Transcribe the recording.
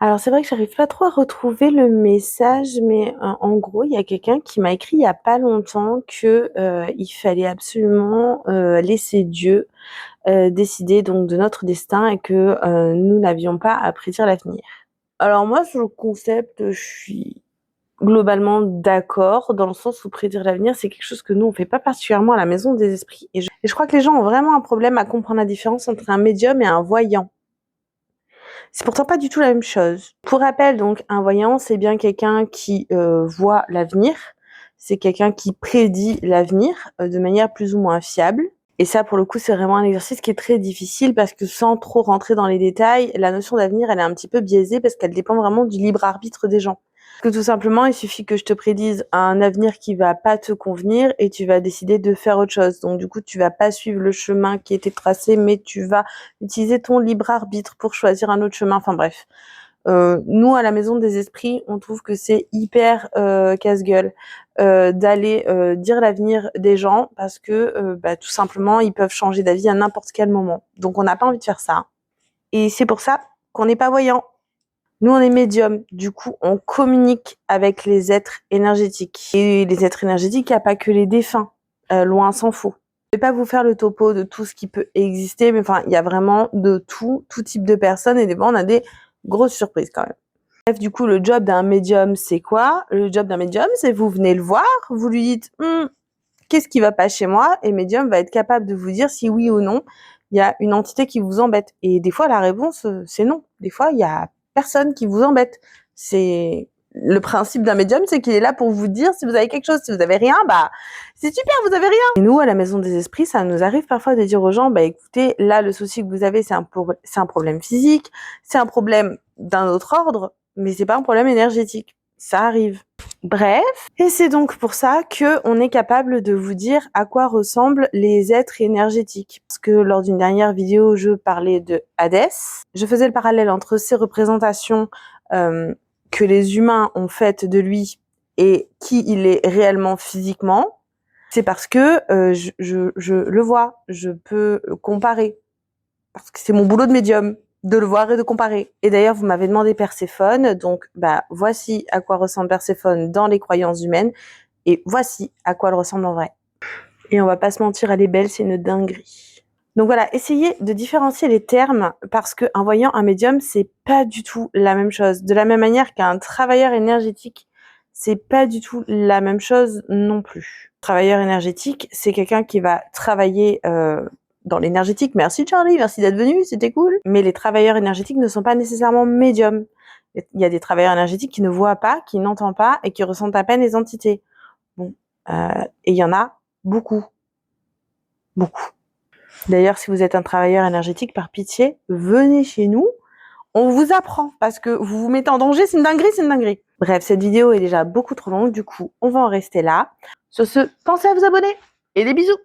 Alors c'est vrai que j'arrive pas trop à retrouver le message, mais en gros, il y a quelqu'un qui m'a écrit il y a pas longtemps que il fallait absolument laisser Dieu décider donc de notre destin et que nous n'avions pas à prédire l'avenir. Alors moi, sur le concept, je suis globalement d'accord, dans le sens où prédire l'avenir, c'est quelque chose que nous, on fait pas particulièrement à la Maison des Esprits. Et je crois que les gens ont vraiment un problème à comprendre la différence entre un médium et un voyant. C'est pourtant pas du tout la même chose. Pour rappel, donc, un voyant, c'est bien quelqu'un qui voit l'avenir. C'est quelqu'un qui prédit l'avenir de manière plus ou moins fiable. Et ça, pour le coup, c'est vraiment un exercice qui est très difficile parce que sans trop rentrer dans les détails, la notion d'avenir, elle est un petit peu biaisée parce qu'elle dépend vraiment du libre arbitre des gens. Parce que tout simplement, il suffit que je te prédise un avenir qui va pas te convenir et tu vas décider de faire autre chose. Donc du coup, tu vas pas suivre le chemin qui était tracé, mais tu vas utiliser ton libre arbitre pour choisir un autre chemin. Enfin bref. Nous, à la Maison des Esprits, on trouve que c'est hyper casse-gueule d'aller dire l'avenir des gens parce que tout simplement, ils peuvent changer d'avis à n'importe quel moment. Donc on n'a pas envie de faire ça. Et c'est pour ça qu'on n'est pas voyant. Nous, on est médium. Du coup, on communique avec les êtres énergétiques. Et les êtres énergétiques, il n'y a pas que les défunts. Loin s'en faut. Je vais pas vous faire le topo de tout ce qui peut exister, mais enfin, il y a vraiment de tout type de personnes. Et des fois, on a des grosses surprises quand même. Bref, du coup, le job d'un médium, c'est quoi? Le job d'un médium, c'est vous venez le voir, vous lui dites qu'est-ce qui va pas chez moi? Et le médium va être capable de vous dire si oui ou non, il y a une entité qui vous embête. Et des fois, la réponse, c'est non. Des fois, il y a personne qui vous embête. C'est le principe d'un médium, c'est qu'il est là pour vous dire si vous avez quelque chose. Si vous avez rien, bah c'est super, vous avez rien. Et nous, à la Maison des Esprits, ça nous arrive parfois de dire aux gens, bah écoutez, là, le souci que vous avez, c'est un problème physique, c'est un problème d'un autre ordre, mais c'est pas un problème énergétique. Ça arrive. Bref, et c'est donc pour ça que on est capable de vous dire à quoi ressemblent les êtres énergétiques. Parce que lors d'une dernière vidéo, je parlais de Hadès. Je faisais le parallèle entre ces représentations que les humains ont faites de lui et qui il est réellement physiquement. C'est parce que je le vois, je peux comparer. Parce que c'est mon boulot de médium, de le voir et de comparer. Et d'ailleurs, vous m'avez demandé Perséphone, donc voici à quoi ressemble Perséphone dans les croyances humaines, et voici à quoi elle ressemble en vrai. Et on va pas se mentir, elle est belle, c'est une dinguerie. Donc voilà, essayez de différencier les termes, parce qu'un voyant, un médium, c'est pas du tout la même chose. De la même manière qu'un travailleur énergétique, c'est pas du tout la même chose non plus. Travailleur énergétique, c'est quelqu'un qui va travailler dans l'énergétique. Merci Charlie, merci d'être venu, c'était cool. Mais les travailleurs énergétiques ne sont pas nécessairement médiums. Il y a des travailleurs énergétiques qui ne voient pas, qui n'entendent pas et qui ressentent à peine les entités. Bon, et il y en a beaucoup. Beaucoup. D'ailleurs, si vous êtes un travailleur énergétique, par pitié, venez chez nous. On vous apprend parce que vous vous mettez en danger, c'est une dinguerie, c'est une dinguerie. Bref, cette vidéo est déjà beaucoup trop longue, du coup, on va en rester là. Sur ce, pensez à vous abonner et des bisous.